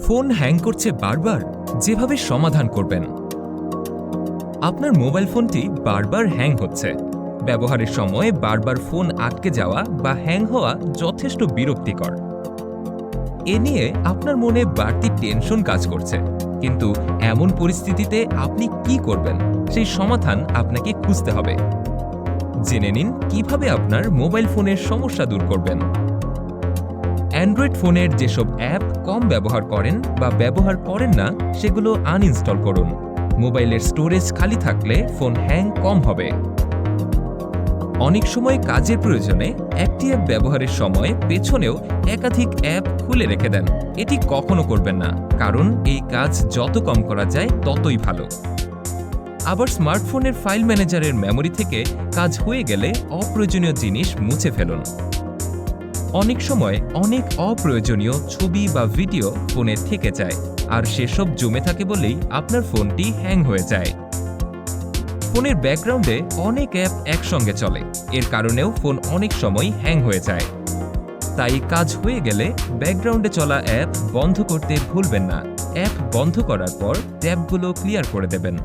Phone hang করছে বারবার, যেভাবে সমাধান করবেন। আপনার মোবাইল ফোনটি বারবার হ্যাং হচ্ছে। ব্যবহারের সময় বারবার ফোন আটকে যাওয়া বা হ্যাং হওয়া যথেষ্ট বিরক্তিকর। এ নিয়ে আপনার মনে বাড়তি টেনশন কাজ করছে, কিন্তু এমন পরিস্থিতিতে আপনি কি করবেন সেই সমাধান আপনাকে খুঁজতে হবে। জেনে নিন কিভাবে আপনার মোবাইল ফোনের সমস্যা দূর করবেন। অ্যান্ড্রয়েড ফোনের যেসব অ্যাপ কম ব্যবহার করেন বা ব্যবহার করেন না সেগুলো আনইনস্টল করুন। মোবাইলের স্টোরেজ খালি থাকলে ফোন হ্যাং কম হবে। অনেক সময় কাজের প্রয়োজনে একটি অ্যাপ ব্যবহারের সময় পেছনেও একাধিক অ্যাপ খুলে রেখে দেন। এটি কখনো করবেন না, কারণ এই কাজ যত কম করা যায় ততই ভালো। আবার স্মার্টফোনের ফাইল ম্যানেজারের মেমরি থেকে কাজ হয়ে গেলে অপ্রয়োজনীয় জিনিস মুছে ফেলুন। অনেক সময় অনেক অপ্রয়োজনীয় ছবি বা ভিডিও ফোনে থেকে যায়, আর সেসব জমে থাকে বলেই আপনার ফোনটি হ্যাং হয়ে যায়। ফোনের ব্যাকগ্রাউন্ডে অনেক অ্যাপ একসঙ্গে চলে, এর কারণেও ফোন অনেক সময় হ্যাং হয়ে যায়। তাই কাজ হয়ে গেলে ব্যাকগ্রাউন্ডে চলা অ্যাপ বন্ধ করতে ভুলবেন না। অ্যাপ বন্ধ করার পর ট্যাবগুলো ক্লিয়ার করে দেবেন।